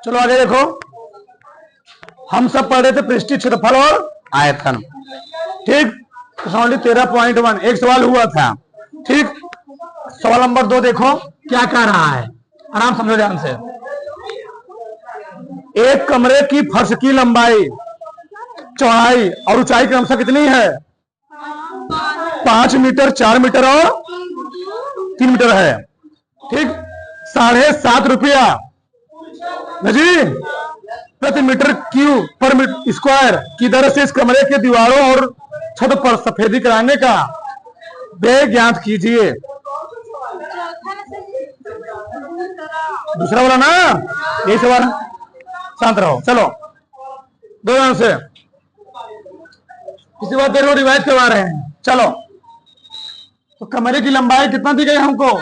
चलो आगे देखो, हम सब पढ़ रहे थे पृष्ठीय क्षेत्रफल और आयतन। ठीक, 13.1 एक सवाल हुआ था। ठीक, सवाल नंबर 2 देखो क्या कह रहा है, आराम समझो ध्यान से। एक कमरे की फर्श की लंबाई, चौड़ाई और ऊंचाई क्रमशः कितनी है? 5 मीटर, 4 मीटर और 3 मीटर है। ठीक, 7.5 रुपया जी प्रति मीटर क्यूब पर स्क्वायर की दर से इस कमरे के दीवारों और छत पर सफेदी कराने का व्यय ज्ञात कीजिए। दूसरा वाला ना, यही सवाल। शांत रहो, चलो दो ध्यान से, किसी बात देर रिवाइज करवा रहे हैं। चलो, तो कमरे की लंबाई कितना दी गई हमको?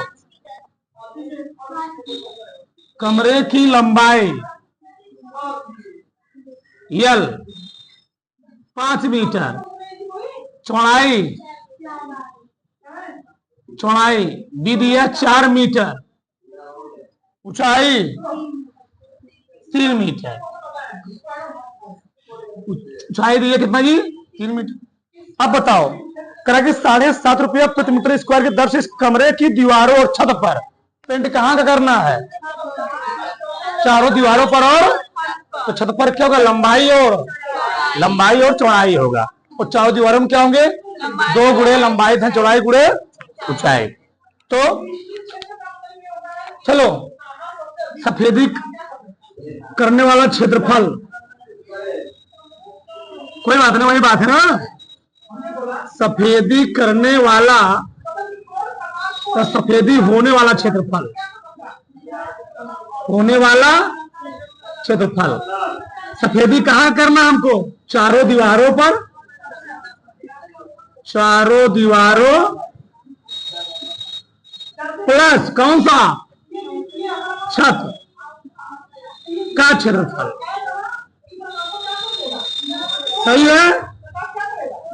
कमरे की लंबाई यल 5 मीटर, चौड़ाई बी दिया 4 मीटर, ऊंचाई 3 मीटर। ऊंचाई दी है कितना जी? 3 मीटर। अब बताओ, करा कि 7.5 रुपया प्रति मीटर स्क्वायर की दर से इस कमरे की दीवारों और छत पर पेंट कहां का करना है? चारों दीवारों पर, और तो छत पर क्या होगा? लंबाई और चौड़ाई होगा। और चारों दीवारों में क्या होंगे? 2 गुणे लंबाई था, चौड़ाई गुणे ऊंचाई। तो चलो, सफेदी करने वाला क्षेत्रफल, कोई बात नहीं, वही बात है ना। सफेदी करने वाला तो सफेदी होने वाला क्षेत्रफल, सफेदी कहां करना हमको? चारों दीवारों पर, चारों दीवारों प्लस कौन सा? छत का क्षेत्रफल। सही है।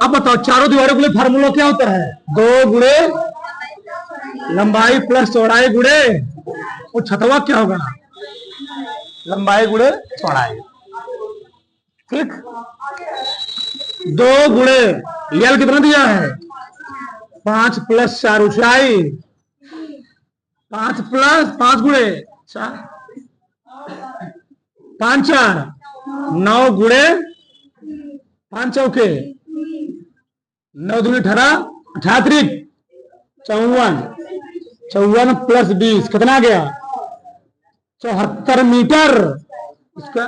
अब बताओ, चारों दीवारों के लिए फार्मूला क्या होता है? 2 गुणे लंबाई प्लस चौड़ाई गुणे, और छतवा क्या होगा? लंबाई गुणे चौड़ाई। ठीक, 2 गुणे यल कितना दिया है? 5 प्लस 4 ऊंचाई, 5 प्लस 5 गुणे 4, 5 4 9 गुणे 5 चौके 9 दूनी 18, 18 54, 54 प्लस 20 कितना गया? 74 मीटर। इसका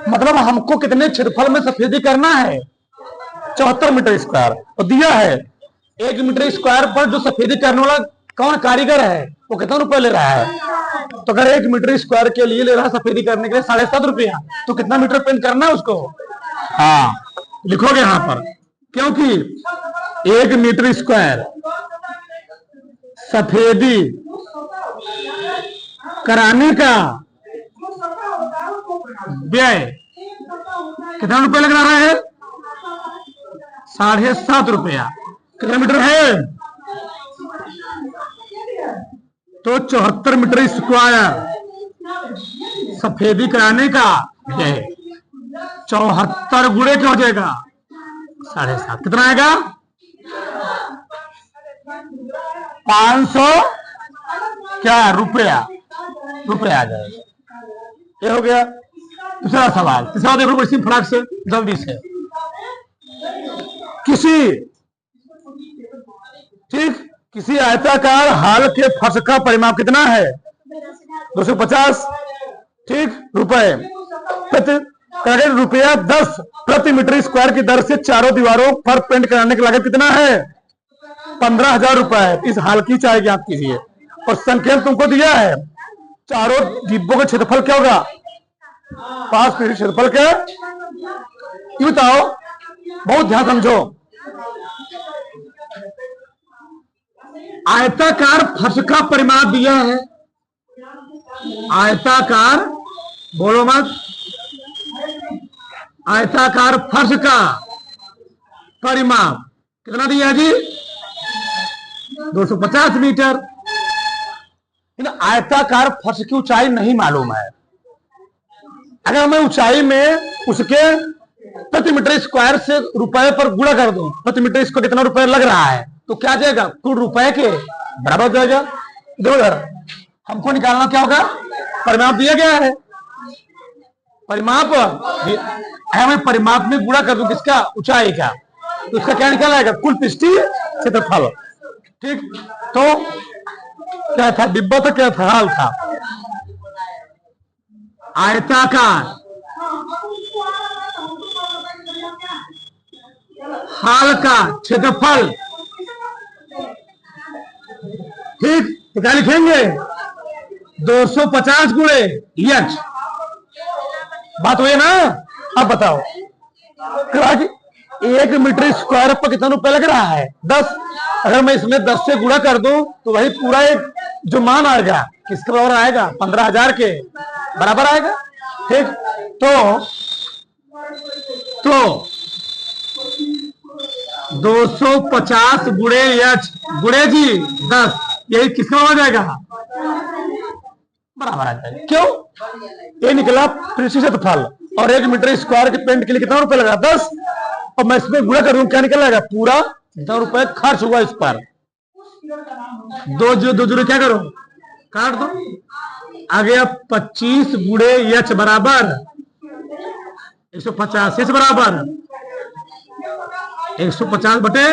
मतलब हमको कितने क्षेत्रफल में सफेदी करना है? 74 मीटर स्क्वायर। और दिया है 1 मीटर स्क्वायर पर जो सफेदी करने वाला कौन कारीगर है, वो कितना रुपया ले रहा है? तो अगर 1 मीटर स्क्वायर के लिए ले रहा है सफेदी करने के लिए 7.5 रुपया, तो कितना मीटर पेंट करना है उसको? हाँ, लिखोगे यहां पर, क्योंकि 1 मीटर स्क्वायर सफेदी कराने का व्यय कितना रुपया लग रहा है? 7.5 रुपया। कितना मीटर है? तो 74 मीटर स्क्वायर सफेदी कराने का व्यय 74 गुणे क्या हो जाएगा? 7.5। कितना आएगा? 500 क्या रुपया आ जाएगा। ये हो गया दूसरा सवाल। तीसरा देखो इसी फटाक से, जल्दी से। किसी आयताकार हॉल के फर्श का परिमाप कितना है? 250 ठीक रुपए रुपया 10 प्रति मीटर स्क्वायर की दर से चारों दीवारों पर पेंट कराने की लागत कितना है? 15,000 रुपए। इस हाल की चाय ज्ञात कीजिए। और संख्या तुमको दिया है, चारों डिब्बों का क्षेत्रफल क्या होगा? 5 मीटर क्षेत्रफल क्या? ये बताओ, बहुत ध्यान समझो। आयताकार फर्श का परिमाप दिया है, आयताकार, बोलो मत, आयताकार फर्श का परिमाप कितना दिया जी? 250 मीटर। आयताकार फर्श की ऊंचाई नहीं मालूम है, अगर मैं ऊंचाई में उसके प्रति मीटर स्क्वायर से रुपए पर गुणा कर दूं, प्रति मीटर स्क्वायर कितना रुपए लग रहा है, तो क्या जाएगा, कुल रुपए के बराबर हो जाएगा। देखो इधर हमको निकालना क्या होगा, परिमाप दिया गया है, परिमाप हमें परिमाप में गुणा कर दूं किसका, ऊंचाई का, तो इसका क्या निकल आएगा, कुल पृष्ठीय क्षेत्रफल। ठीक, तो क्या था, डिब्बा था, क्या था, हाल था, आयताकार हाल का क्षेत्रफल। ठीक, तो क्या लिखेंगे, 250 गुणे यच। बात हुई ना। अब बताओ, 1 मीटर स्क्वायर पर कितना रुपए लग रहा है, 10। अगर मैं इसमें 10 से गुणा कर दूं तो वही पूरा एक जो मान आएगा किसके बराबर आएगा, 15,000 के बराबर आएगा। ठीक, तो 250 गुणे एच गुणे जी 10, यही किसका हो जाएगा, बराबर आ जाएगा। क्यों, ये निकला पृष्ठीय क्षेत्रफल, और 1 मीटर स्क्वायर के पेंट के लिए कितना रुपए लगा, 10, और मैं इसमें गुणा करूं क्या निकल आएगा, पूरा जितना रुपए खर्च हुआ इस पर। दो जीरो क्या करो, काट दो, आ गया 25 गुणे एच बराबर 150, एच बराबर 150 बटे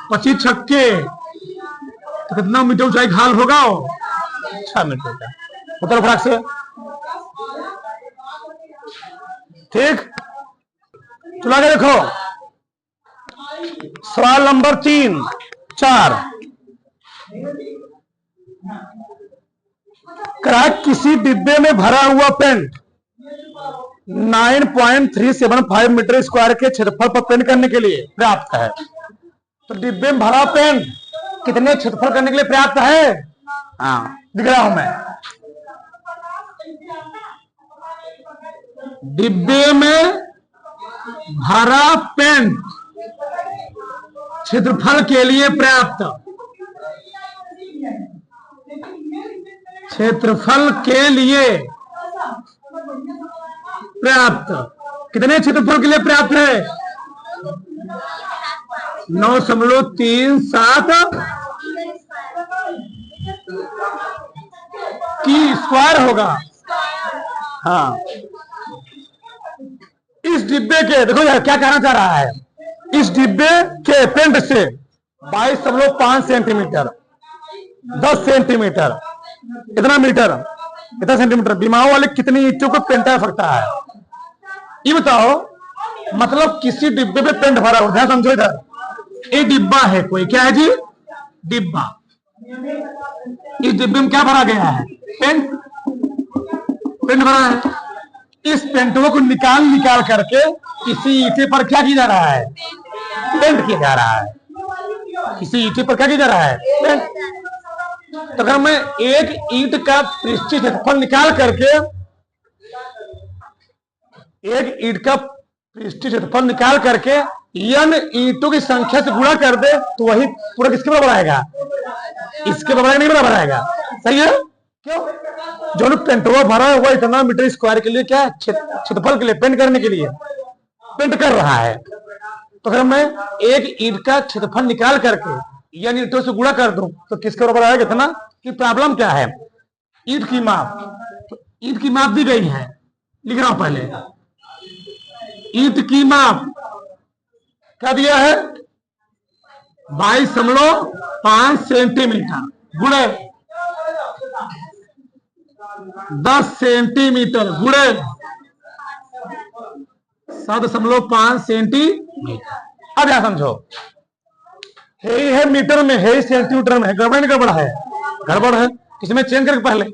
25 छक्के, तो कितना मीटर ऊंचाई खाल होगा, 6 मीटर का, मतलब फराक से। ठीक, चलो आगे देखो, सवाल नंबर 4। किसी डिब्बे में भरा हुआ पेंट 9.375 मीटर स्क्वायर के क्षेत्रफल पर पेंट करने के लिए पर्याप्त है। तो डिब्बे में भरा पेंट कितने क्षेत्रफल करने के लिए पर्याप्त है, हाँ दिख रहा हूं मैं, डिब्बे में भरा पेंट क्षेत्रफल के लिए पर्याप्त, क्षेत्रफल के लिए पर्याप्त, कितने क्षेत्रफल के लिए पर्याप्त है, 9.37 की स्क्वायर होगा। हाँ, इस डिब्बे के, देखो यार क्या कहना चाह रहा है, इस डिब्बे के पेंट से 22.5 सेंटीमीटर, 10 सेंटीमीटर, कितना मीटर, कितना सेंटीमीटर, बीमाओं वाले कितनी ईंटों को पेंट कर सकता है, ये बताओ। मतलब किसी डिब्बे में पेंट भरा हो, ध्यान समझो इधर, ये डिब्बा है कोई, क्या है जी, डिब्बा, इस डिब्बे में क्या भरा गया है, पेंट, पेंट भरा है। इस पेंटों को निकाल करके किसी ईंटे पर क्या किया जा रहा है, पेंट किया जा रहा है, किसी ईंटे पर क्या किया जा रहा है, पेंट। तो अगर मैं एक ईंट का पृष्ठीय क्षेत्रफल निकाल करके, एक ईंट का पृष्ठीय क्षेत्रफल निकाल करके n ईंटों की संख्या से गुणा कर दे, तो वही पूरा किसके बराबर आएगा, इसके बराबर नहीं बराबर आएगा, सही है। क्यों, जो पेंटवा भरा हुआ इतना मीटर स्क्वायर के लिए क्या क्षेत्रफल के लिए, पेंट करने के लिए पेंट कर रहा है। तो अगर मैं एक ईंट का क्षेत्रफल निकाल करके या ईंटों से गुणा कर दूं तो किसके बराबर आएगा, कितना, कि प्रॉब्लम क्या है, ईंट की माप, तो ईंट की माप दी गई है, लिख रहा हूं पहले, ईंट की माप क्या दिया है, 22.5 सेंटीमीटर गुणे 10 सेंटीमीटर गुणे 7.5 सेंटीमीटर। अब यहां समझो, है मीटर में, है सेंटीमीटर में, गड़बड़ नहीं गड़बड़ है, गड़बड़ है, इसमें चेंज करके पहले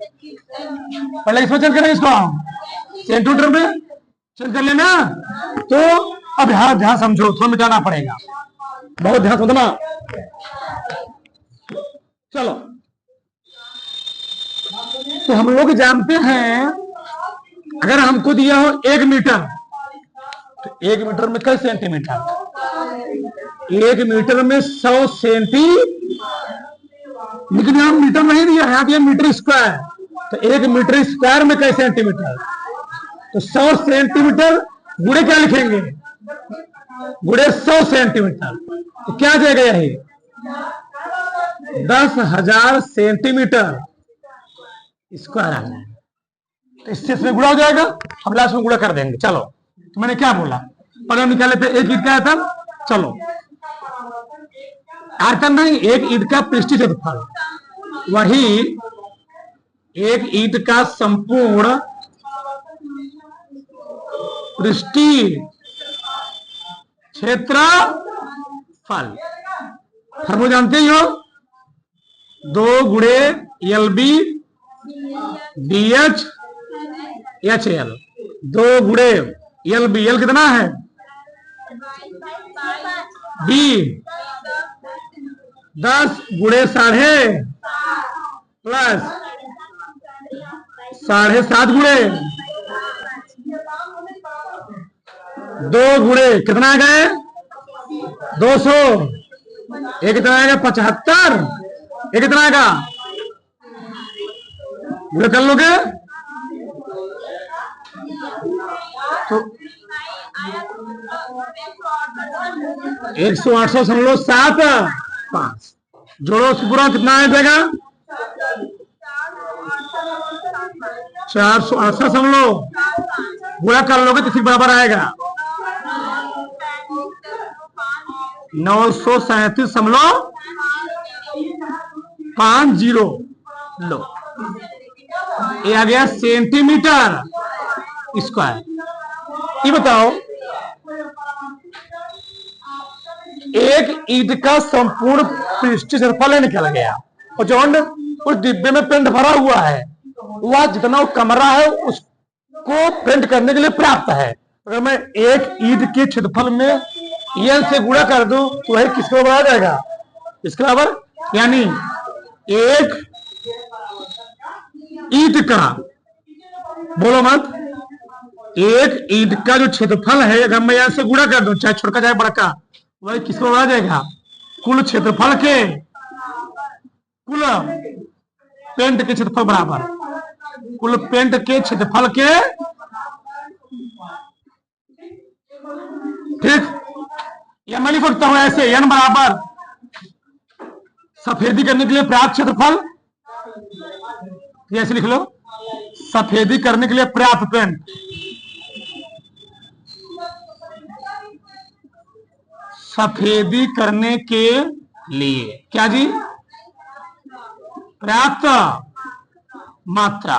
इसमें चेंज करेंगे, इसको हम सेंटीमीटर में चेंज कर लेना। तो अब यहां ध्यान समझो, थोड़ा मिटाना पड़ेगा, बहुत ध्यान समझना। चलो, तो हम लोग जानते हैं, अगर हमको दिया हो 1 मीटर, तो 1 मीटर में कई सेंटीमीटर, 1 मीटर में 100 सेंटी, लेकिन यहां मीटर नहीं दिया है, यहां दिया मीटर स्क्वायर, तो 1 मीटर स्क्वायर में कई सेंटीमीटर, तो 100 सेंटीमीटर गुणे क्या लिखेंगे, गुणे 100 सेंटीमीटर, तो क्या जाएगा यही 10,000 सेंटीमीटर स्क्वायर आ जाएगा। तो इससे इसमें गुणा हो जाएगा, हम लास्ट में गुणा कर देंगे। चलो तो मैंने क्या बोला, पहले हम निकाले थे एक ईंट का आयतन, चलो आयतन नहीं, एक ईंट का पृष्ठीय क्षेत्रफल, वही एक ईंट का संपूर्ण पृष्ठीय क्षेत्रफल, फॉर्मूला जानते ही हो, 2 गुणे LB BH HL, 2 गुणे LB, L कितना है B, 10 गुणे 7.5 प्लस 7.5 गुणे 2 गुणे कितना आ गए 200, एक कितना आएगा 75, एक कितना आएगा गुणे कर लोगे तो 108.75, जोड़ो पूरा कितना आ जाएगा 468, गुणा कर लोगे तो फिर बराबर आएगा 937.50, लो ये आ गया सेंटीमीटर स्क्वायर। ये बताओ एक ईंट का संपूर्ण पृष्ठीय क्षेत्रफल निकल गया, और जो उस डिब्बे में पेंट भरा हुआ है वह जितना वो कमरा है उसको पेंट करने के लिए पर्याप्त है। अगर मैं एक ईंट के क्षेत्रफल में n से गुणा कर दूं तो वही किसके बराबर आ जाएगा, इसके बराबर, यानी एक ईंट का, बोलो मत, एक ईंट का जो क्षेत्रफल है अगर मैं यहाँ से गुणा कर दूं, चाहे छोटा चाहे बड़ा, वही किसको बराबर आ जाएगा, कुल क्षेत्रफल के, कुल पेंट के क्षेत्रफल बराबर, कुल पेंट के क्षेत्रफल के, ठीक। या मैं लिख सकता हूं ऐसे, n बराबर सफेदी करने के लिए पर्याप्त क्षेत्रफल, ऐसे लिख लो, सफेदी करने के लिए पर्याप्त पेंट, सफेदी करने के लिए क्या जी, पर्याप्त मात्रा,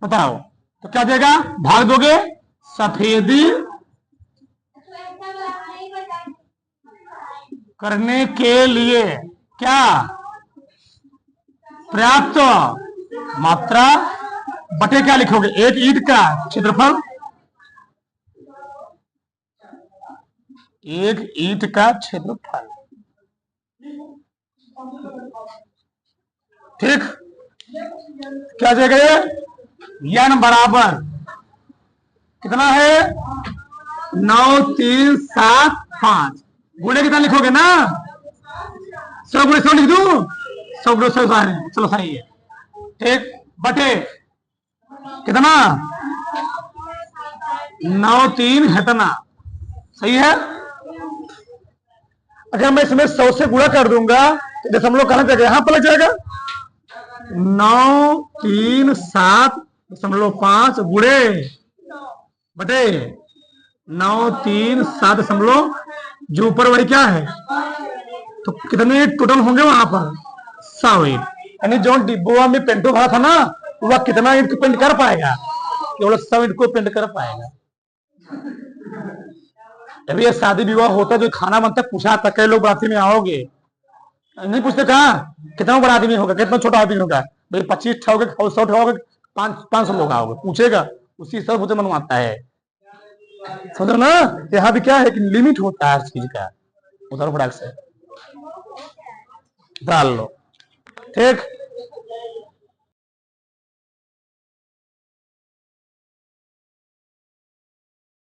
बताओ तो क्या देगा, भाग दोगे, सफेदी करने के लिए क्या, पर्याप्त मात्रा, बटे क्या लिखोगे, एक ईंट का क्षेत्रफल, एक ईंट का क्षेत्रफल, ठीक। क्या जाएगा ये, n बराबर कितना है 9375, गुणे कितना लिखोगे ना, 100 गुणे 100 लिख दूं, 100 गुणे 100 है, चलो सही है, ठीक, बटे कितना 93 हटना, सही है। अगर मैं इसमें 100 से गुणा कर दूंगा तो दशमलव कहां जाएगा, यहां पर लग जाएगा, 937.5 गुणे बटे 937, जो ऊपर वही क्या है, तो कितने टोटल होंगे वहां पर 100 ईंट, यानी जो डिब्बों में पेंटो भरा था ना वह कितना ईंट को पेंट कर पाएगा, केवल 100 ईंट को पेंट कर पाएगा। अभी ये शादी विवाह होता जो खाना बनता पूछा था कई लोग बराती में आओगे, नहीं पूछते कहा कितना बड़ा आदमी होगा, कितना छोटा आदमी होगा, भाई 25 ठहोगे 100 ठहोगे 500 लोग आओगे, पूछेगा उसी हिसाब से मनवाता है, समझो ना। यहाँ भी क्या है कि लिमिट होता है हर चीज का, उधर फटाक से डाल लो, ठीक।